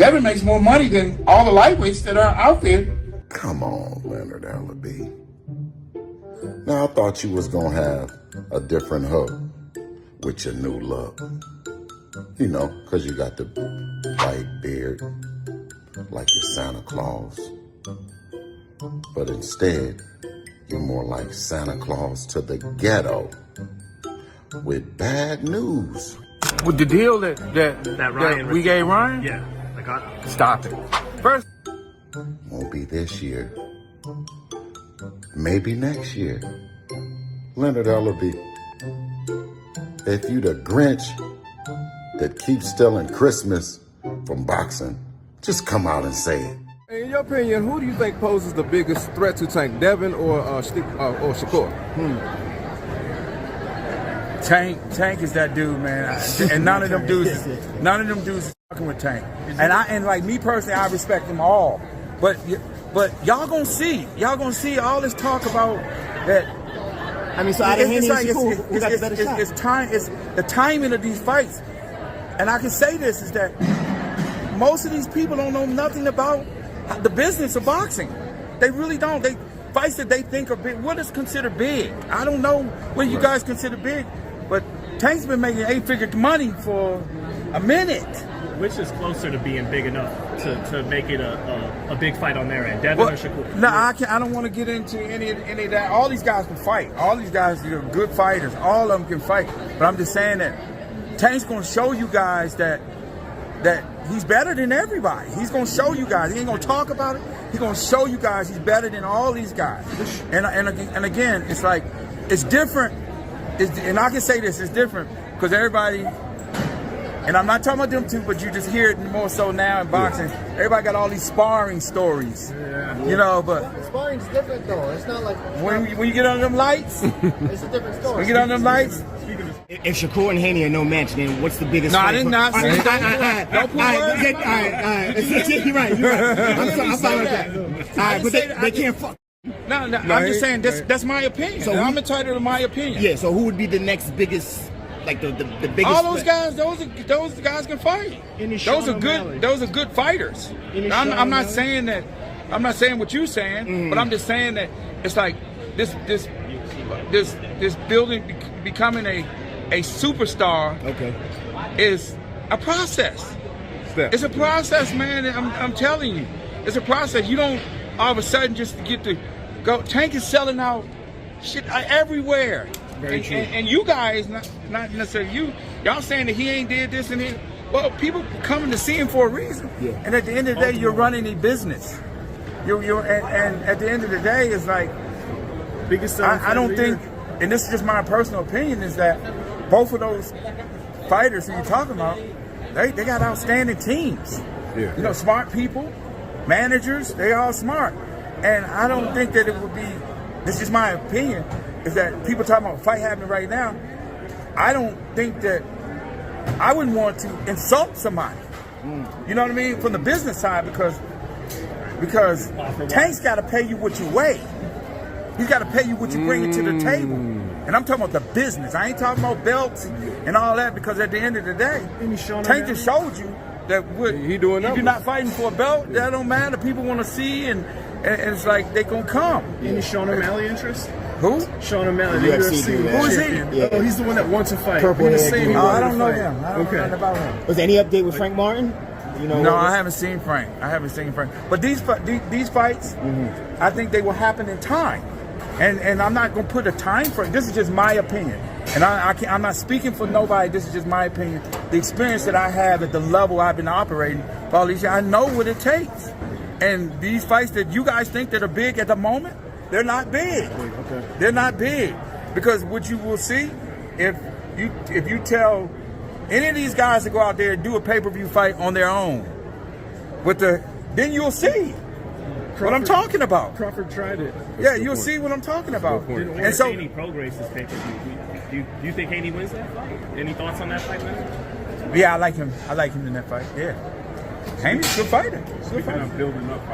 Devin makes more money than all the lightweights that are out there. Come on, Leonard Ellerbie. Now, I thought you was gonna have a different hook with your new look. You know, because you got the white beard like you're Santa Claus. But instead, you're more like Santa Claus to the ghetto with bad news. With the deal that we gave Ryan? Yeah, I got it. Stop it. First, Won't be this year. Maybe next year. Leonard Ellerbie, if you the Grinch that keeps stealing Christmas from boxing, just come out and say it. In your opinion, who do you think poses the biggest threat to Tank, Devin or Shakur? Tank is that dude, man. And none of them dudes is fucking with Tank. And like me personally, I respect them all. But y'all gonna see all this talk about that. I mean, so out of Haney and Shakur, who got the better shot? It's the timing of these fights. And I can say this is that most of these people don't know nothing about the business of boxing. They really don't. They fights that they think are big. What is considered big? I don't know what you guys consider big, but Tank's been making 8-figure money for a minute. Which is closer to being big enough to make it a big fight on their end, Devin or Shakur? No, I don't want to get into any of that. All these guys can fight. All these guys are good fighters. All of them can fight. But I'm just saying that Tank's going to show you guys that he's better than everybody. He's going to show you guys. He ain't going to talk about it. He's going to show you guys he's better than all these guys. And again, it's like, it's different. And I can say this, it's different because everybody, and I'm not talking about them two, but you just hear it more so now in boxing. Yeah. Everybody got all these sparring stories. Yeah. You know, but sparring's different though. It's not like when you get under them lights. It's a different story. When you get under them lights. If Shakur and Haney are no match, then what's the biggest? No, I did not say that. Don't put words. All right. You're right. I'm fine with that. All right, but they can't fuck. No, I'm just saying that's my opinion. So I'm entitled to my opinion. Yeah. So who would be the next biggest? Like the biggest. All those guys, those guys can fight. Those are good fighters. I'm not saying that. I'm not saying what you're saying, but I'm just saying that it's like this building becoming a superstar. Okay. Is a process. It's a process, man. I'm telling you, it's a process. You don't all of a sudden just get to go. Tank is selling out shit everywhere. Very true. And you guys, not necessarily y'all saying that he ain't did this and he. Well, people coming to see him for a reason. Yeah. And at the end of the day, you're running a business. And at the end of the day, it's like biggest. I don't think, and this is just my personal opinion, is that both of those fighters who you're talking about, they got outstanding teams. Yeah. You know, smart people, managers, they all smart. And I don't think that it would be. This is my opinion. Is that people talking about a fight happening right now? I don't think that I wouldn't want to insult somebody. You know what I mean? From the business side, because Tank's got to pay you what you weigh. He's got to pay you what you bring to the table. And I'm talking about the business. I ain't talking about belts and all that, because at the end of the day, Tank just showed you that you're not fighting for a belt. That don't matter. People want to see, and it's like they gonna come. Any Sean O'Malley interest? Who? Sean O'Malley, the UFC. Who is he? Yeah. Oh, he's the one that wants to fight. I don't know him. I don't know nothing about him. Was there any update with Frank Martin? You know, no, I haven't seen Frank. But these fights, I think they will happen in time. And I'm not going to put a time frame. This is just my opinion. And I'm not speaking for nobody. This is just my opinion. The experience that I have at the level I've been operating for all these years, I know what it takes. And these fights that you guys think that are big at the moment, they're not big. Okay. They're not big. Because what you will see, if you tell any of these guys to go out there and do a pay-per-view fight on their own, then you'll see what I'm talking about. Crawford tried it. Yeah, you'll see what I'm talking about. And so Haney pro-graces pay-per-view. Do you think Haney wins that fight? Any thoughts on that fight, man? Yeah, I like him. I like him in that fight. Yeah. Haney's a good fighter. Speaking of building up fight.